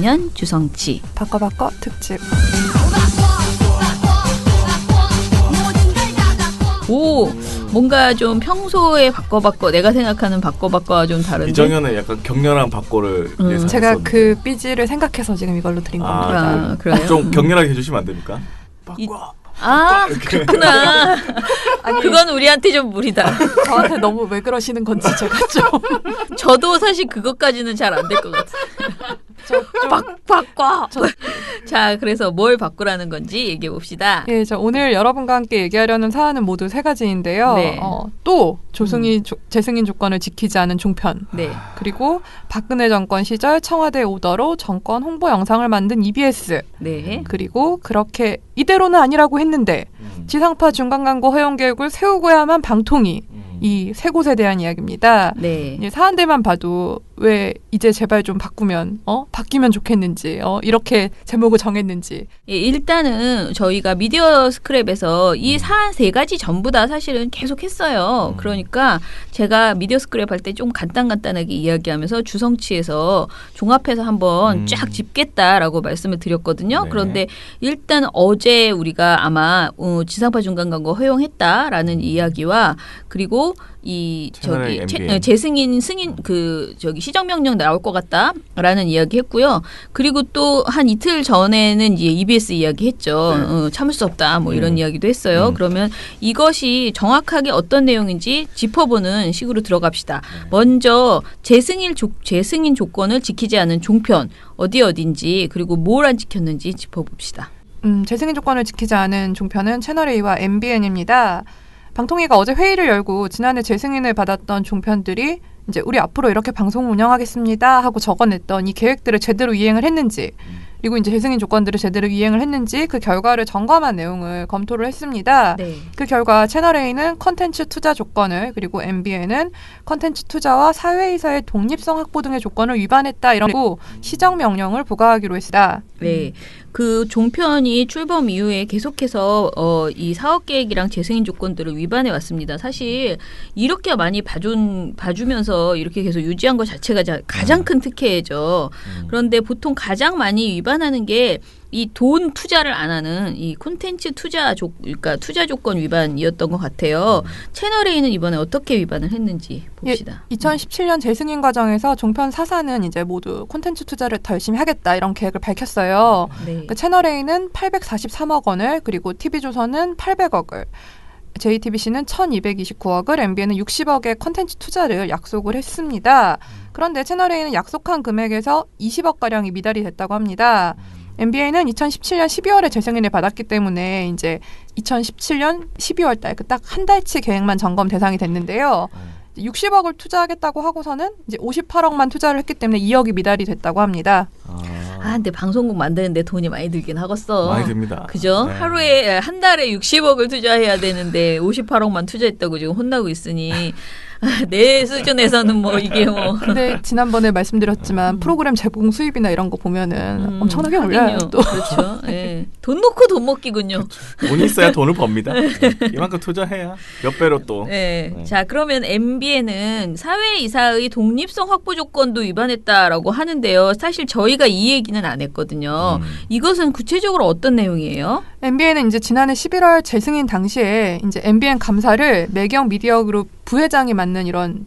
2020년 주성치 바꿔 특집. 오, 뭔가 좀 평소에 바꿔 내가 생각하는 바꿔와 좀 다른데. 이정현은 약간 격렬한 바꿔를 예상했었는데. 제가 그 삐지를 생각해서 지금 이걸로 드린 겁니다. 그래요? 좀 격렬하게 해주시면 안 됩니까? 바꿔. 그렇구나. 아니, 그건 우리한테 좀 무리다. 저한테 너무 왜 그러시는 건지 제가 좀. 저도 사실 그것까지는 잘 안 될 것 같아요. 바꿔. 자, 그래서 뭘 바꾸라는 건지 얘기해 봅시다. 예, 저 오늘 여러분과 함께 얘기하려는 사안은 모두 세 가지인데요. 네. 또 재승인 조건을 지키지 않은 종편. 네. 그리고 박근혜 정권 시절 청와대 오더로 정권 홍보 영상을 만든 EBS. 네. 그리고 그렇게 이대로는 아니라고 했는데 지상파 중간 광고 허용 계획을 세우고야만 방통위. 이 세 곳에 대한 이야기입니다. 네. 사안들만 봐도 왜 이제 제발 좀 바뀌면 좋겠는지 이렇게 제목을 정했는지. 예, 일단은 저희가 미디어 스크랩에서 이 사안 세 가지 전부 다 사실은 계속 했어요. 그러니까 제가 미디어 스크랩 할 때 좀 간단하게 이야기하면서 주성치에서 종합해서 한번 쫙 짚겠다라고 말씀을 드렸거든요. 네. 그런데 일단 어제 우리가 아마 지상파 중간 광고 허용했다라는 이야기와 그리고 재승인 승인 시정명령 나올 것 같다라는 이야기 했고요. 그리고 또 한 이틀 전에는 이제 EBS 이야기 했죠. 참을 수 없다 뭐 이런 이야기도 했어요. 그러면 이것이 정확하게 어떤 내용인지 짚어보는 식으로 들어갑시다. 먼저 재승인 조건을 지키지 않은 종편 어딘지 그리고 뭘 안 지켰는지 짚어봅시다. 재승인 조건을 지키지 않은 종편은 채널A와 MBN입니다. 방통위가 어제 회의를 열고 지난해 재승인을 받았던 종편들이 이제 우리 앞으로 이렇게 방송 운영하겠습니다 하고 적어냈던 이 계획들을 제대로 이행을 했는지 그리고 이제 재승인 조건들을 제대로 이행을 했는지 그 결과를 점검한 내용을 검토를 했습니다. 네. 그 결과 채널A는 컨텐츠 투자 조건을 그리고 MBN은 컨텐츠 투자와 사회이사의 독립성 확보 등의 조건을 위반했다 이러고 시정명령을 부과하기로 했습니다. 네. 그 종편이 출범 이후에 계속해서 이 사업계획이랑 재승인 조건들을 위반해 왔습니다. 사실 이렇게 많이 봐주면서 이렇게 계속 유지한 것 자체가 가장 큰 특혜죠. 그런데 보통 가장 많이 위반하는 게 이 돈 투자를 안 하는 이 콘텐츠 그러니까 투자 조건 위반이었던 것 같아요. 채널A는 이번에 어떻게 위반을 했는지 봅시다. 2017년 재승인 과정에서 종편 4사는 이제 모두 콘텐츠 투자를 더 열심히 하겠다 이런 계획을 밝혔어요. 네. 그 채널A는 843억 원을 그리고 TV조선은 800억을 JTBC는 1229억을 MBN은 60억의 콘텐츠 투자를 약속을 했습니다. 그런데 채널A는 약속한 금액에서 20억가량이 미달이 됐다고 합니다. MBN은 2017년 12월에 재승인을 받았기 때문에 이제 2017년 12월 달 그 딱 한 달치 계획만 점검 대상이 됐는데요. 60억을 투자하겠다고 하고서는 이제 58억만 투자를 했기 때문에 2억이 미달이 됐다고 합니다. 근데 방송국 만드는데 돈이 많이 들긴 하겠어. 많이 듭니다. 그죠? 네. 하루에 한 달에 60억을 투자해야 되는데 58억만 투자했다고 지금 혼나고 있으니 내 수준에서는 뭐 이게 뭐. 근데 지난번에 말씀드렸지만 프로그램 제공 수입이나 이런 거 보면은 엄청나게 올라요. 또. 그렇죠. 네. 돈 놓고 돈 먹기군요. 돈이 있어야 돈을 법니다. 이만큼 투자해야 몇 배로 또. 네. 자, 그러면 MBN은 사회이사의 독립성 확보 조건도 위반했다라고 하는데요. 사실 저희가 이 얘기는 안 했거든요. 이것은 구체적으로 어떤 내용이에요? MBN은 이제 지난해 11월 재승인 당시에 이제 MBN 감사를 매경 미디어그룹 부회장이 맡는 이런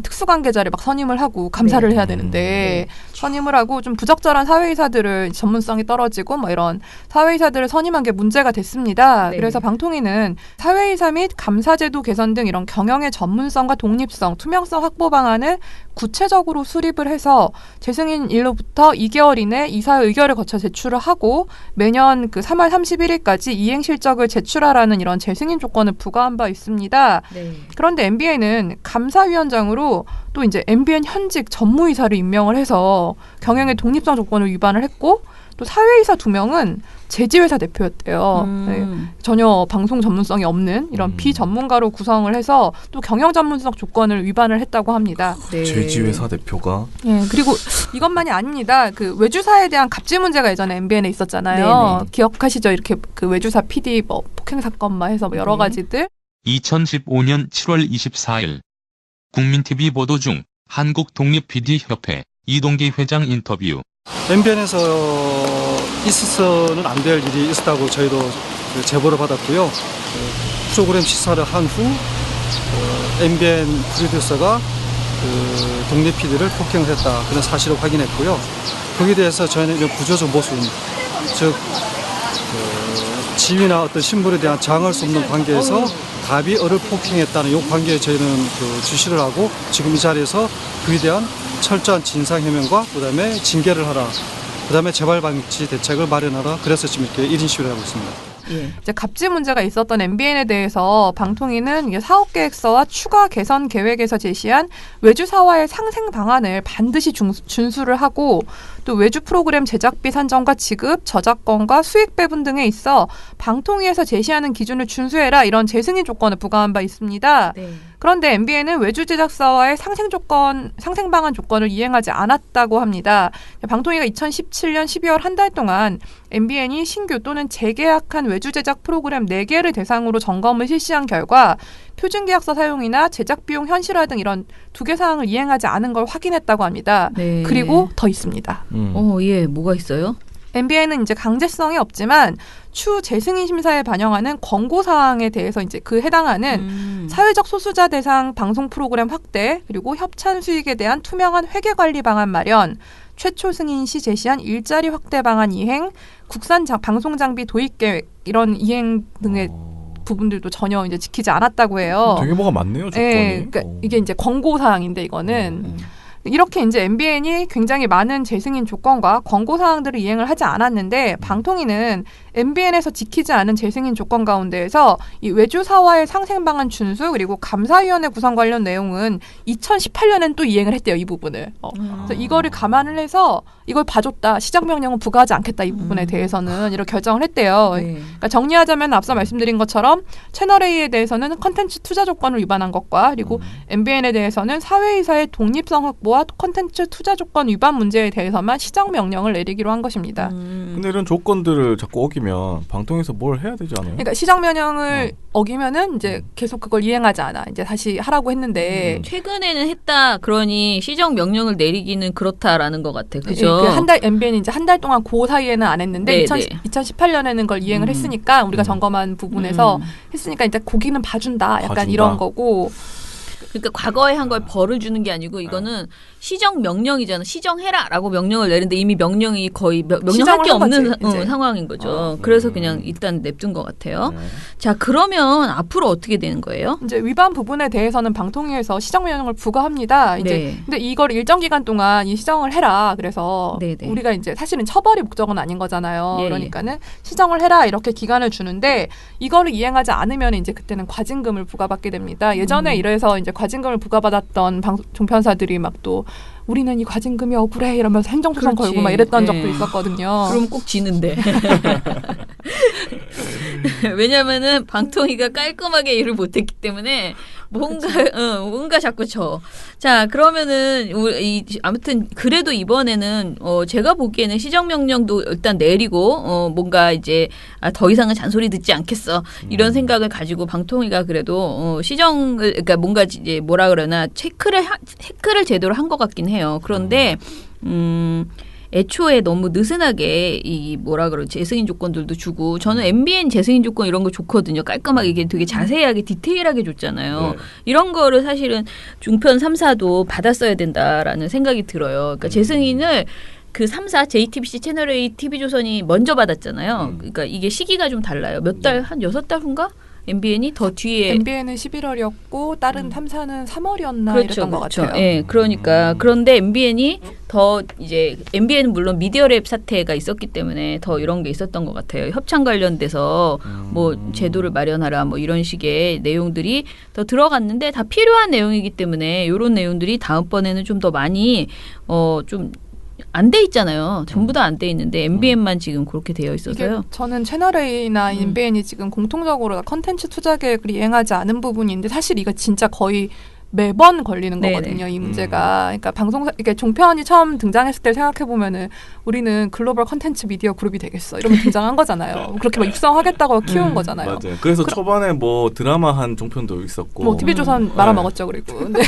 특수관계자를 막 선임을 하고 감사를 해야 되는데 선임을 하고 좀 부적절한 사회이사들을 전문성이 떨어지고 뭐 이런 사회이사들을 선임한 게 문제가 됐습니다. 네. 그래서 방통위는 사회이사 및 감사제도 개선 등 이런 경영의 전문성과 독립성, 투명성 확보 방안을 구체적으로 수립을 해서 재승인 일로부터 2개월 이내 이사 의결을 거쳐 제출을 하고 매년 그 3월 31일까지 이행 실적을 제출하라는 이런 재승인 조건을 부과한 바 있습니다. 네. 그런데 MBN은 감사위원장으로 또 이제 MBN 현직 전무이사를 임명을 해서 경영의 독립성 조건을 위반을 했고 또 사회이사 2명은 제지회사 대표였대요. 네, 전혀 방송 전문성이 없는 이런 비전문가로 구성을 해서 또 경영 전문성 조건을 위반을 했다고 합니다. 네. 제지회사 대표가. 예, 그리고 이것만이 아닙니다. 그 외주사에 대한 갑질 문제가 예전에 MBN에 있었잖아요. 네네. 기억하시죠? 이렇게 그 외주사 PD 뭐 폭행 사건만 해서 뭐 여러 가지들. 2015년 7월 24일 국민TV 보도 중 한국독립PD협회 이동기 회장 인터뷰. MBN에서 있어서는 안 될 일이 있었다고 저희도 제보를 받았고요. 프로그램 시사를 한 후 MBN 프로듀서가 독립 PD를 폭행을 했다 그런 사실을 확인했고요. 거기에 대해서 저희는 이런 구조적 모순, 즉 지위나 어떤 신분에 대한 장할 수 없는 관계에서 갑이 어를 폭행했다는 이 관계에 저희는 주시를 하고 지금 이 자리에서 그에 대한 철저한 진상해명과 그다음에 징계를 하라, 그다음에 재발 방지 대책을 마련하라. 그래서 지금 이렇게 1인 시위를 하고 있습니다. 이제 갑질 문제가 있었던 MBN에 대해서 방통위는 이게 사업 계획서와 추가 개선 계획에서 제시한 외주 사화의 상생 방안을 반드시 준수를 하고 또 외주 프로그램 제작비 산정과 지급, 저작권과 수익 배분 등에 있어 방통위에서 제시하는 기준을 준수해라 이런 재승인 조건을 부과한 바 있습니다. 네. 그런데 MBN은 외주 제작사와의 상생 방안 조건을 이행하지 않았다고 합니다. 방통위가 2017년 12월 한 달 동안 MBN이 신규 또는 재계약한 외주 제작 프로그램 4개를 대상으로 점검을 실시한 결과 표준계약서 사용이나 제작 비용 현실화 등 이런 2개 사항을 이행하지 않은 걸 확인했다고 합니다. 네. 그리고 더 있습니다. 예, 뭐가 있어요? MBN은 이제 강제성이 없지만 추 재승인 심사에 반영하는 권고 사항에 대해서 이제 그 해당하는 사회적 소수자 대상 방송 프로그램 확대, 그리고 협찬 수익에 대한 투명한 회계 관리 방안 마련, 최초 승인 시 제시한 일자리 확대 방안 이행, 국산 방송 장비 도입 계획 이런 이행 등의 부분들도 전혀 이제 지키지 않았다고 해요. 되게 뭐가 많네요, 조건이. 네, 그러니까 이게 이제 권고 사항인데 이거는 이렇게 이제 MBN이 굉장히 많은 재승인 조건과 권고 사항들을 이행을 하지 않았는데 방통위는 MBN에서 지키지 않은 재승인 조건 가운데에서 이 외주사와의 상생 방안 준수 그리고 감사위원회 구성 관련 내용은 2018년엔 또 이행을 했대요, 이 부분을. 그래서 이거를 감안을 해서 이걸 봐줬다, 시정 명령은 부과하지 않겠다 이 부분에 대해서는 이렇게 결정을 했대요. 네. 그러니까 정리하자면 앞서 말씀드린 것처럼 채널A에 대해서는 컨텐츠 투자 조건을 위반한 것과 그리고 MBN에 대해서는 사회이사의 독립성 확보와 컨텐츠 투자 조건 위반 문제에 대해서만 시정 명령을 내리기로 한 것입니다. 근데 이런 조건들을 자꾸 어기면 방통위에서 뭘 해야 되지 않아요? 그러니까 시정 명령을 어기면은 이제 계속 그걸 이행하지 않아. 이제 다시 하라고 했는데 최근에는 했다. 그러니 시정 명령을 내리기는 그렇다라는 것 같아. 그죠? 그 한 달 MBN이 이제 한 달 동안 그 사이에는 안 했는데 2018년에는 그걸 이행을 했으니까 우리가 점검한 부분에서 했으니까 일단 고기는 봐준다. 약간 봐준다. 이런 거고. 그러니까 과거에 한 걸 벌을 주는 게 아니고 이거는 시정 명령이잖아. 시정해라라고 명령을 내리는데 이미 명령이 거의 명령할 게 없는 상황인 거죠. 그래서 그냥 일단 냅둔 것 같아요. 네. 자, 그러면 앞으로 어떻게 되는 거예요? 이제 위반 부분에 대해서는 방통위에서 시정 명령을 부과합니다. 이제 네. 근데 이걸 일정 기간 동안 이 시정을 해라. 그래서 네네. 우리가 이제 사실은 처벌이 목적은 아닌 거잖아요. 예, 그러니까는 시정을 해라 이렇게 기간을 주는데 이거를 이행하지 않으면 이제 그때는 과징금을 부과받게 됩니다. 예전에 이래서 이제 과징금을 부과받았던 종편사들이 막 또 우리는 이 과징금이 억울해 이러면서 행정소송 그렇지. 걸고 막 이랬던 네. 적도 있었거든요. 그럼 꼭 지는데. 왜냐면은 방통위가 깔끔하게 일을 못했기 때문에 뭔가 자꾸 져. 자, 그러면은 아무튼 그래도 이번에는 제가 보기에는 시정명령도 일단 내리고 뭔가 이제 더 이상은 잔소리 듣지 않겠어 이런 생각을 가지고 방통위가 그래도 시정을 그러니까 뭔가 이제 뭐라 그러나 체크를 제대로 한 것 같긴 해요. 그런데 애초에 너무 느슨하게 이 뭐라 그러지 재승인 조건들도 주고 저는 MBN 재승인 조건 이런 거 좋거든요. 깔끔하게 이게 되게 자세하게 디테일하게 줬잖아요. 네. 이런 거를 사실은 종편 3사도 받았어야 된다라는 생각이 들어요. 그러니까 재승인을 그 3사 JTBC, 채널A, TV조선이 먼저 받았잖아요. 그러니까 이게 시기가 좀 달라요. 몇 달, 한 6달 후인가? MBN이 더 뒤에 MBN은 11월이었고 다른 3사는 3월이었나 그렇죠, 이랬던 것 그렇죠. 같아요. 예, 그러니까 그런데 MBN이 더 이제 MBN은 물론 미디어랩 사태가 있었기 때문에 더 이런 게 있었던 것 같아요. 협찬 관련돼서 뭐 제도를 마련하라 뭐 이런 식의 내용들이 더 들어갔는데 다 필요한 내용이기 때문에 이런 내용들이 다음번에는 좀 더 많이 좀 안 돼 있잖아요. 전부 다 안 돼 있는데 MBN만 지금 그렇게 되어 있어서요. 이게 저는 채널A나 MBN이 지금 공통적으로 컨텐츠 투자 계획을 이행하지 않은 부분인데 사실 이거 진짜 거의 매번 걸리는 네네. 거거든요. 이 문제가. 그러니까 방송사, 이게 종편이 처음 등장했을 때 생각해 보면은 우리는 글로벌 컨텐츠 미디어 그룹이 되겠어. 이러면 등장한 거잖아요. 그렇게 막 육성하겠다고 키운 거잖아요. 맞아요. 그래서 초반에 뭐 드라마 한 종편도 있었고. 뭐 TV조선 말아먹었죠. 그리고 근데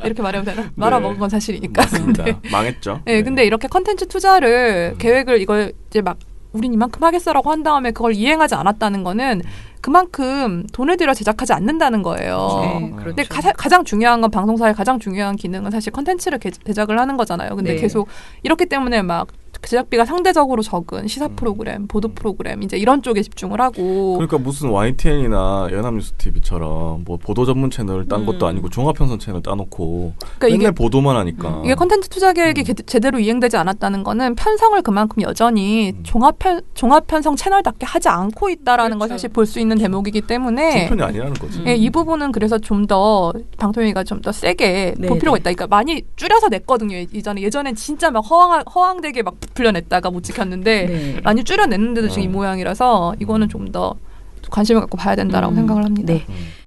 이렇게 말하면 되나? 말아먹은 건 사실이니까. 맞습니다. 네. 망했죠. 네, 근데 이렇게 컨텐츠 투자를 계획을 이걸 이제 막 우린 이만큼 하겠어라고 한 다음에 그걸 이행하지 않았다는 거는 그만큼 돈을 들여 제작하지 않는다는 거예요. 네, 그렇죠. 근데 가장 중요한 건 방송사의 가장 중요한 기능은 사실 컨텐츠를 제작을 하는 거잖아요. 근데 네. 계속 이렇기 때문에 막 제작비가 상대적으로 적은 시사 프로그램, 보도 프로그램ם 이제 이런 쪽에 집중을 하고 그러니까 무슨 YTN이나 연합뉴스 TV처럼 뭐 보도 전문 채널 딴 것도 아니고 종합편성 채널 따놓고 그러니까 맨날 이게 보도만 하니까 이게 컨텐츠 투자 계획이 제대로 이행되지 않았다는 거는 편성을 그만큼 여전히 종합편성 채널답게 하지 않고 있다라는 걸 그렇죠. 사실 볼 수 있는 대목이기 때문에 종편이 아니라는 거지. 예, 이 부분은 그래서 좀 더 방통위가 좀 더 세게 볼 네네. 필요가 있다. 그러니까 많이 줄여서 냈거든요. 예전엔 진짜 막 허황되게 막 불려냈다가 못 지켰는데 네. 많이 줄여냈는데도 지금 이 모양이라서 이거는 좀 더 관심을 갖고 봐야 된다라고 생각을 합니다. 네.